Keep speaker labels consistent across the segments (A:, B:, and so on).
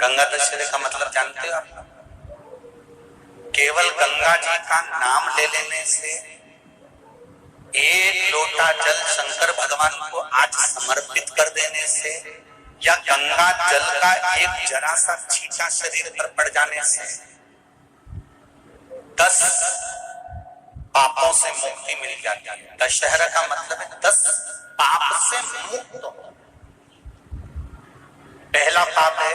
A: गंगा दशहरे का मतलब जानते हो आप? केवल गंगा जी का नाम ले लेने से, एक लोटा जल शंकर भगवान को आज समर्पित कर देने से, या गंगा जल का एक जरा सा छींटा शरीर पर पड़ जाने से 10 पापों से मुक्ति मिल जाती है। दशहरा का मतलब है 10 पाप से मुक्त हो। पहला पाप है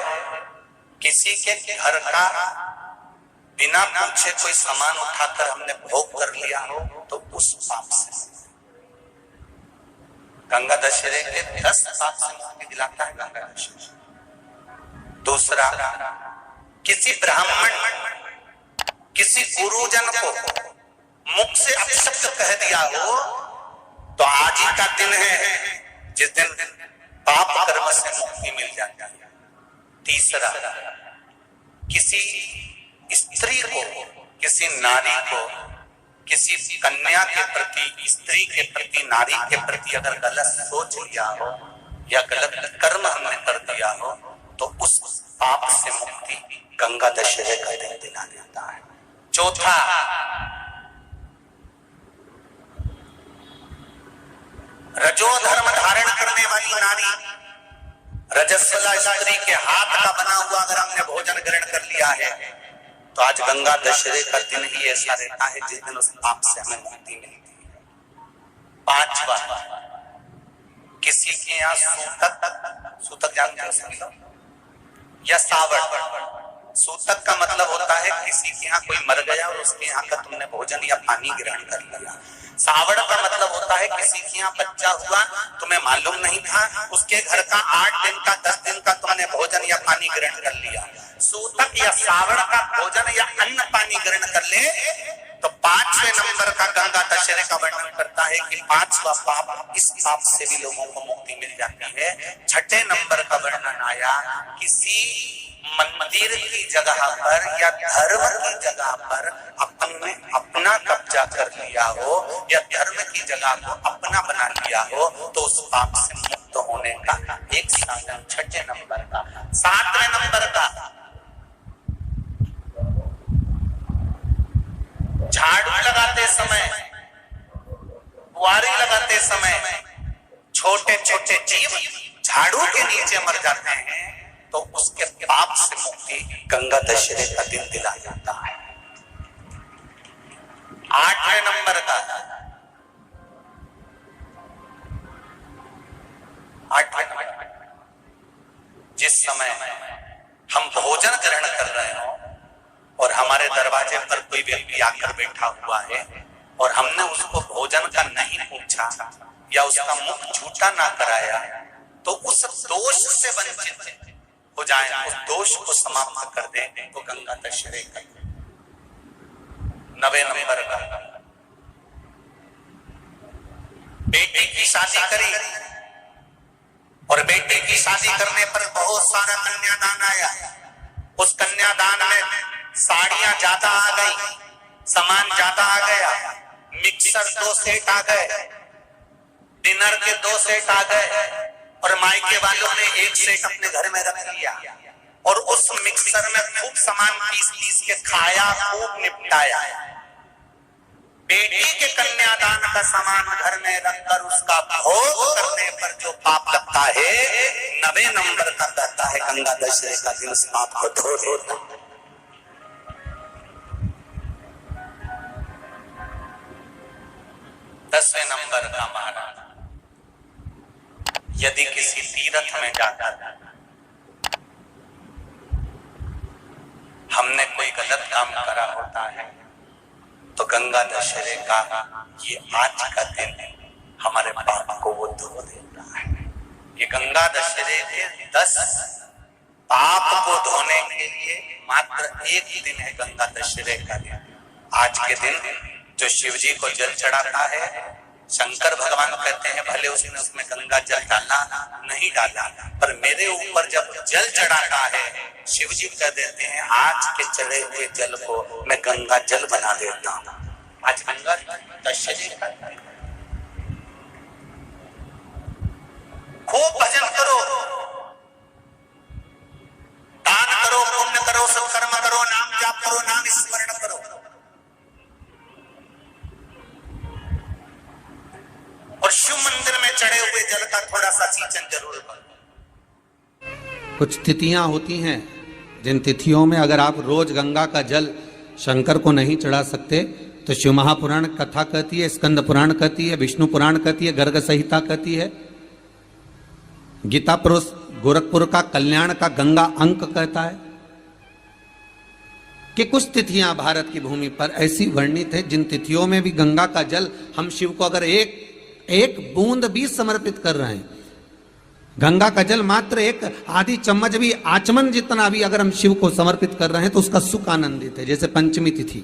A: किसी के घर का बिना पूछे कोई सामान उठाकर हमने भोग कर लिया हो, तो उस पाप से। गंगा दशहरे के 10 पाप से मुक्ति दिलाता है गंगा दशहरा। दूसरा, किसी ब्राह्मण, किसी गुरुजन को मुख से अपशब्द कह दिया हो, तो आज ही का दिन है जिस दिन पाप कर्म से मुक्ति मिल जाती है। तीसरा, किसी स्त्री को, किसी नारी को, किसी कन्या के प्रति, स्त्री के प्रति, नारी के प्रति अगर गलत सोच लिया हो या गलत कर्म हमने कर दिया हो, तो उस पाप से मुक्ति गंगा दशहरे का दिन दिला देता है। चौथा, रजो धर्म धारण करने वाली नारी, रजस्वला स्त्री के हाथ का बना हुआ अगर हमने भोजन ग्रहण कर लिया है, तो आज गंगा दशहरे का दिन ही ऐसा रहता है जिस दिन उस पाप से हमें मुक्ति मिलती है। पांचवा, किसी के यहाँ सूतक जानते हो या सावड़। सूतक का मतलब होता है किसी के यहाँ कोई मर गया और उसके यहाँ का तुमने भोजन या पानी ग्रहण कर लिया। सावड़ का मतलब होता है किसी के यहाँ बच्चा हुआ, तुम्हें मालूम नहीं था, उसके घर का 8 दिन का 10 दिन का तुमने भोजन या पानी ग्रहण कर लिया। सूतक या सावड़ का भोजन या अन्न पानी ग्रहण कर ले, तो 5वें नंबर का गंगा दशहरे का वर्णन करता है कि 5वां पाप, इस पाप से भी लोगों को मुक्ति मिल जाती है। 6ठे नंबर का वर्णन आया, किसी मंदिर की जगह पर या धर्म की जगह पर अपन ने अपना कब्जा कर लिया हो या धर्म की जगह को अपना बना लिया हो, तो उस पाप से मुक्त होने का एक साधन 6ठे नंबर का। 7वें नंबर का, झाड़ू लगाते समय, बुआरी लगाते समय छोटे छोटे जीव झाड़ू के नीचे मर जाते हैं, तो उसके पाप से मुक्ति गंगा दशहरे का दिन दिला जाता है। 8वें नंबर का, 8वें नंबर, जिस समय हम भोजन ग्रहण कर रहे हो और हमारे दरवाजे पर कोई व्यक्ति आकर बैठा हुआ है और हमने उसको भोजन का नहीं पूछा या उसका मुख झूठा ना कराया, तो उस दोष से वंचित हो जाए, उस दोष को समाप्त कर दे, तो गंगा दशहरे का। 9वें नंबर का, बेटी की शादी करी और बेटी की शादी करने पर बहुत सारा कन्यादान आया। उस कन्यादान में साड़ियां ज्यादा आ गई, सामान ज्यादा आ गया, मिक्सर 2 सेट आ गए, डिनर के 2 सेट आ गए, और मायके वालों ने 1 सेट अपने घर में रख लिया और उस मिक्सर में खूब सामान पीस के खाया, खूब निपटाया। बेटी के कन्यादान का सामान घर में रखकर उसका भोग करने पर जो पाप लगता है, 9वें नंबर का कहता है गंगा दशहरे का दिन उस पाप को धो देता है। 10वें नंबर का महाराज, यदि किसी तीर्थ में जाकर हमने कोई गलत काम करा होता है, तो गंगा दशहरे का ये आज का दिन हमारे पाप को वो धो देता है। ये गंगा दशहरे के 10 पाप को धोने के लिए मात्र एक दिन है गंगा दशहरे का दिन। आज के दिन जो शिव जी को जल चढ़ाता है, शंकर भगवान कहते हैं भले उसने उसमें गंगा जल डाला नहीं डाला, पर मेरे ऊपर जब जल चढ़ाता है, शिव जी कह देते हैं आज के चढ़े हुए जल को मैं गंगा जल बना देता हूं। आज गंगा दशहरे का खूब भजन करो, दान करो, सा सिंचन जरूर करो।
B: कुछ तिथियां होती हैं जिन तिथियों में अगर आप रोज गंगा का जल शंकर को नहीं चढ़ा सकते तो शिव महापुराण कथा कहती है, स्कंद पुराण कहती है, विष्णु पुराण कहती है, गर्ग संहिता कहती है, गीता पुरुष गोरखपुर का कल्याण का गंगा अंक कहता है कि कुछ तिथियां भारत की भूमि पर ऐसी वर्णित है जिन तिथियों में भी गंगा का जल हम शिव को अगर एक बूंद भी समर्पित कर रहे हैं, गंगा का जल मात्र एक आधी चम्मच भी, आचमन जितना भी अगर हम शिव को समर्पित कर रहे हैं तो उसका सुख आनंदित है। जैसे पंचमी तिथि,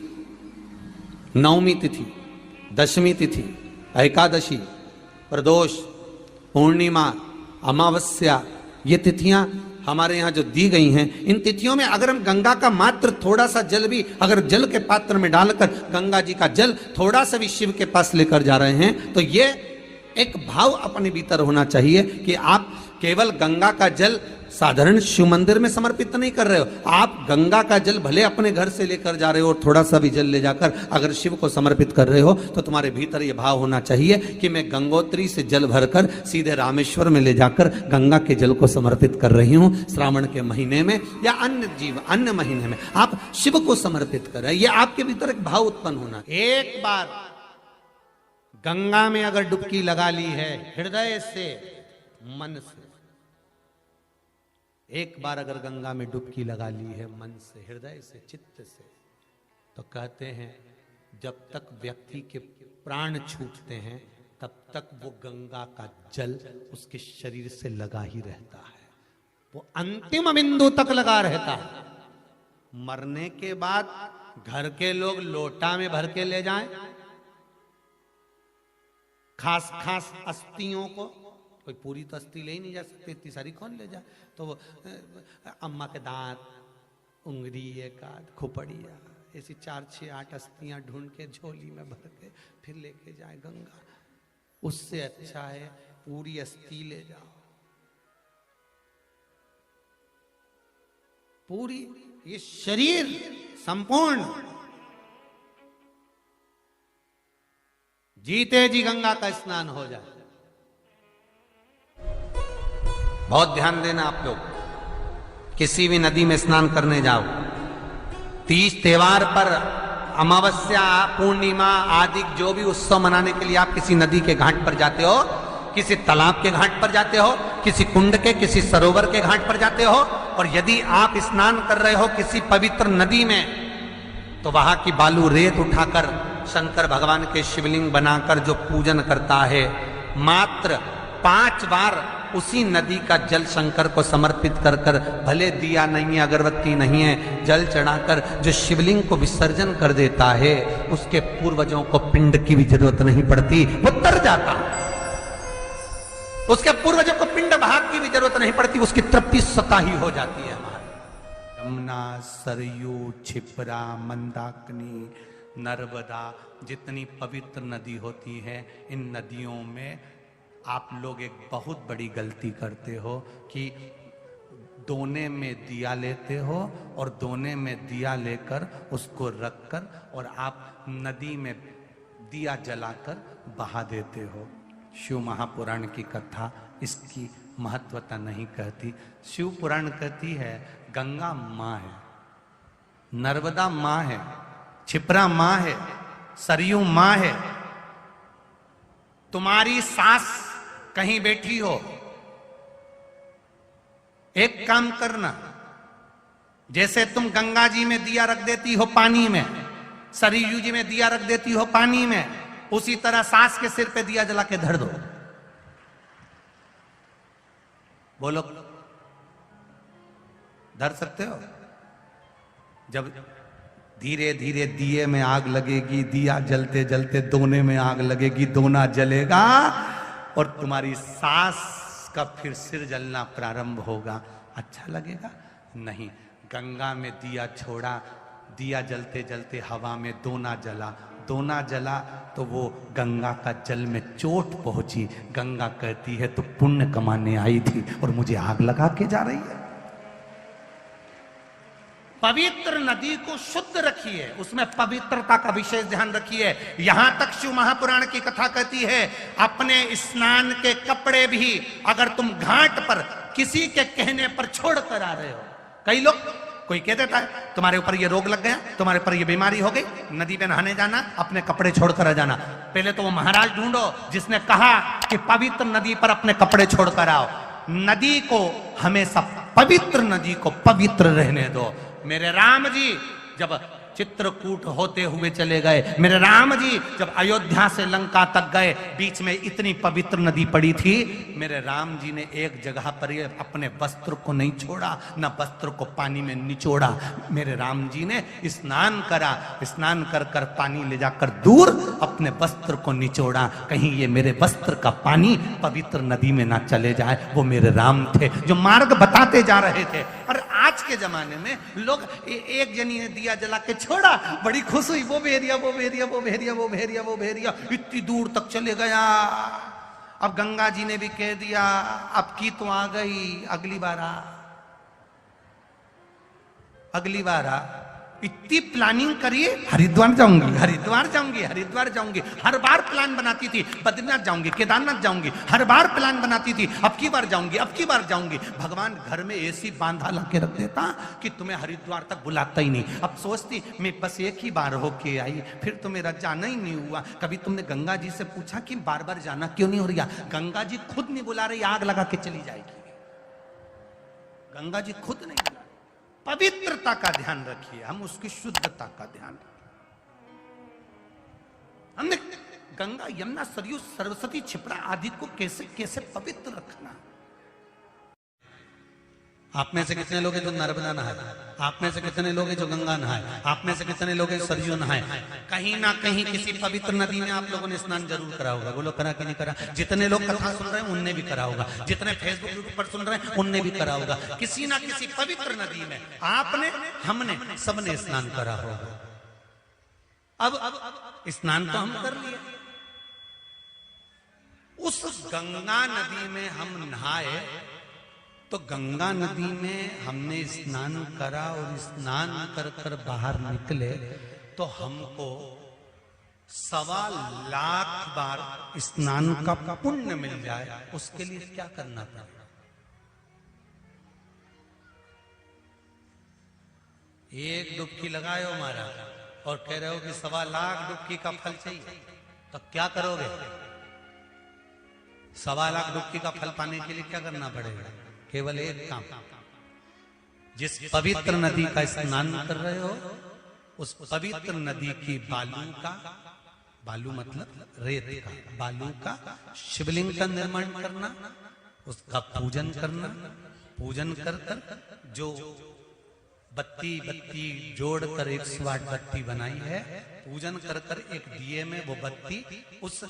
B: नवमी तिथि, दशमी तिथि, एकादशी, प्रदोष, पूर्णिमा, अमावस्या, ये तिथियां हमारे यहाँ जो दी गई हैं, इन तिथियों में अगर हम गंगा का मात्र थोड़ा सा जल भी अगर जल के पात्र में डालकर गंगा जी का जल थोड़ा सा भी शिव के पास लेकर जा रहे हैं तो ये एक भाव अपने भीतर होना चाहिए कि आप केवल गंगा का जल साधारण शिव मंदिर में समर्पित नहीं कर रहे हो, आप गंगा का जल भले अपने घर से लेकर जा रहे हो और थोड़ा सा भी जल ले जाकर अगर शिव को समर्पित कर रहे हो तो तुम्हारे भीतर ये भाव होना चाहिए कि मैं गंगोत्री से जल भरकर सीधे रामेश्वर में ले जाकर गंगा के जल को समर्पित कर रही हूं। श्रावण के महीने में या अन्य महीने में आप शिव को समर्पित कर रहे हैं, ये आपके भीतर एक भाव उत्पन्न होना। एक बार गंगा में अगर डुबकी लगा ली है हृदय से, मन से, एक बार अगर गंगा में डुबकी लगा ली है मन से, हृदय से, चित्त से, तो कहते हैं जब तक व्यक्ति के प्राण छूटते हैं तब तक वो गंगा का जल उसके शरीर से लगा ही रहता है, वो अंतिम बिंदु तक लगा रहता है। मरने के बाद घर के लोग लोटा में भर के ले जाएं, खास खास अस्थियों को, कोई पूरी तो अस्थि ले ही नहीं जा सकती, इतनी सारी कौन ले जाए, तो अम्मा के दांत, उंगली, एक आध खोपड़िया, ऐसी 4, 6, 8 अस्थियां ढूंढ के झोली में भर के फिर लेके जाए गंगा। उससे अच्छा है पूरी अस्थि ले जाओ, पूरी ये शरीर संपूर्ण जीते जी गंगा का स्नान हो जाए। बहुत ध्यान देना आप लोग, किसी भी नदी में स्नान करने जाओ, तीज त्योहार पर, अमावस्या, पूर्णिमा आदि जो भी उत्सव मनाने के लिए आप किसी नदी के घाट पर जाते हो, किसी तालाब के घाट पर जाते हो, किसी कुंड के, किसी सरोवर के घाट पर जाते हो, और यदि आप स्नान कर रहे हो किसी पवित्र नदी में तो वहां की बालू रेत उठाकर शंकर भगवान के शिवलिंग बनाकर जो पूजन करता है, मात्र 5 बार उसी नदी का जल शंकर को समर्पित कर कर, भले दिया नहीं है, अगरबत्ती नहीं है, जल चढ़ाकर जो शिवलिंग को विसर्जन कर देता है, उसके पूर्वजों को पिंड की भी जरूरत नहीं पड़ती, वो तर जाता। उसके पूर्वजों को पिंड भाग की भी जरूरत नहीं पड़ती, उसकी तृप्ति स्वतः ही हो जाती है। हमारी यमुना, सरयू, क्षिप्रा, मंदाकिनी, नर्मदा, जितनी पवित्र नदी होती है, इन नदियों में आप लोग एक बहुत बड़ी गलती करते हो कि दोने में दिया लेते हो और दोने में दिया लेकर उसको रखकर और आप नदी में दिया जलाकर बहा देते हो। शिव महापुराण की कथा इसकी महत्वता नहीं कहती। शिव पुराण कहती है गंगा माँ है, नर्मदा माँ है, क्षिप्रा माँ है, सरयू माँ है। तुम्हारी सास कहीं बैठी हो, एक काम करना, जैसे तुम गंगा जी में दिया रख देती हो पानी में, सरयू जी में दिया रख देती हो पानी में, उसी तरह सास के सिर पे दिया जला के धर दो। बोलो, धर सकते हो? जब धीरे धीरे दिए में आग लगेगी, दिया जलते जलते दोने में आग लगेगी, दोना जलेगा और तुम्हारी सास का फिर सिर जलना प्रारंभ होगा। अच्छा लगेगा? नहीं। गंगा में दिया छोड़ा, दिया जलते जलते हवा में दोना जला, दोना जला तो वो गंगा का जल में चोट पहुंची। गंगा कहती है तो पुण्य कमाने आई थी और मुझे आग लगा के जा रही है। पवित्र नदी को शुद्ध रखिए, उसमें पवित्रता का विशेष ध्यान रखिए। यहां तक शिव महापुराण की कथा कहती है, अपने स्नान के कपड़े भी अगर तुम घाट पर किसी के कहने पर छोड़ कर आ रहे हो, कई लोग, कोई कह देता है तुम्हारे ऊपर ये रोग लग गया, तुम्हारे ऊपर ये बीमारी हो गई, नदी पे नहाने जाना, अपने कपड़े छोड़कर आ जाना। पहले तो वो महाराज ढूंढो जिसने कहा कि पवित्र नदी पर अपने कपड़े छोड़कर आओ। नदी को हमेशा, पवित्र नदी को पवित्र रहने दो। मेरे राम जी जब चित्रकूट होते हुए चले गए, मेरे राम जी जब अयोध्या से लंका तक गए, बीच में इतनी पवित्र नदी पड़ी थी, मेरे राम जी ने एक जगह पर ये अपने वस्त्र को नहीं छोड़ा, न वस्त्र को पानी में निचोड़ा। मेरे राम जी ने स्नान करा, स्नान कर कर पानी ले जाकर दूर अपने वस्त्र को निचोड़ा, कहीं ये मेरे वस्त्र का पानी पवित्र नदी में ना चले जाए। वो मेरे राम थे जो मार्ग बताते जा रहे थे। और आज के जमाने में लोग एक जनी ने दिया जला के छोड़ा, बड़ी खुश हुई, वो भेरिया वो भेरिया वो भेरिया वो भेरिया वो भेरिया इतनी दूर तक चले गया। अब गंगा जी ने भी कह दिया अब की तो आ गई, अगली बार आ, अगली बार आ। इतनी प्लानिंग करिए, हरिद्वार जाऊंगी, हरिद्वार जाऊंगी, हरिद्वार जाऊंगी, हर बार प्लान बनाती थी, बद्रीनाथ जाऊंगी, केदारनाथ जाऊंगी, हर बार प्लान बनाती थी, अब की बार जाऊंगी, अब की बार जाऊंगी। भगवान घर में ऐसी बांधा ला के रख देता कि तुम्हें हरिद्वार तक बुलाता ही नहीं। अब सोचती मैं बस एक ही बार होके आई, फिर तो मेरा जाना ही नहीं हुआ। कभी तुमने गंगा जी से पूछा कि बार बार जाना क्यों नहीं हो रहा? गंगा जी खुद नहीं बुला रही, आग लगा के चली जाएगी। गंगा जी खुद नहीं बुला। पवित्रता का ध्यान रखिए, हम उसकी शुद्धता का ध्यान रखिए। हमने गंगा, यमुना, सरयू, सरस्वती, क्षिप्रा आदि को कैसे कैसे पवित्र रखना। आप में से कितने लोग हैं जो नर्मदा नहाए? आप में से कितने लोग हैं जो गंगा नहाए? आप में से कितने लोग हैं सरयू नहाए? कहीं ना कहीं किसी पवित्र नदी में आप लोगों ने स्नान जरूर करा होगा। बोलो करा कि नहीं करा? जितने लोग कथा सुन रहे हैं उनने भी करा होगा, जितने फेसबुक यूट्यूब पर सुन रहे हैं उनने भी करा होगा। किसी ना किसी पवित्र नदी में आपने, हमने, सबने स्नान करा होगा। अब स्नान तो हम कर लिए, उस गंगा नदी में हम नहाए, तो गंगा नदी में हमने स्नान करा और स्नान कर कर बाहर निकले तो हमको 1.25 लाख बार स्नान का पुण्य मिल जाए। उसके लिए क्या करना पड़ेगा? एक डुबकी लगाए हो महाराज और कह रहे हो कि 1.25 लाख डुबकी का फल चाहिए, तो क्या करोगे? 1.25 लाख डुबकी का फल पाने के लिए क्या करना पड़ेगा? केवल एक काम, जिस पवित्र नदी का स्नान कर रहे हो उस पवित्र नदी की बालू का, बालू मतलब रेत का, बालू का शिवलिंग का निर्माण करना, उसका पूजन करना। पूजन कर कर जो बत्ती जोड़कर 108 बत्ती बनाई है, पूजन कर कर एक दिए में वो बत्ती, उस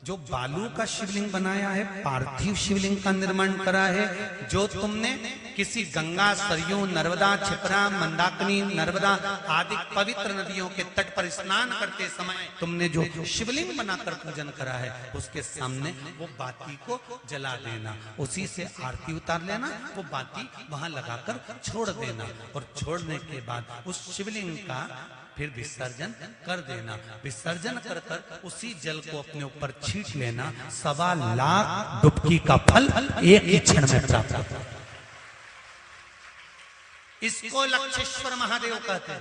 B: जो बालू का शिवलिंग बनाया है, पार्थिव शिवलिंग का निर्माण करा है, जो तुमने किसी गंगा, सरयू, नर्मदा, क्षिप्रा, मंदाकिनी, नर्मदा आदि पवित्र नदियों के तट पर स्नान करते समय तुमने जो शिवलिंग बनाकर पूजन करा है, उसके सामने वो बाती को जला देना, उसी से आरती उतार लेना, वो बाती वहां लगाकर छोड़ देना और छोड़ने के बाद उस शिवलिंग का फिर विसर्जन कर देना। विसर्जन कर कर उसी जल को अपने ऊपर छींट लेना। 1.25 लाख डुबकी का फल एक ही क्षण में प्राप्त होता है। इसको लक्षेश्वर महादेव कहते हैं।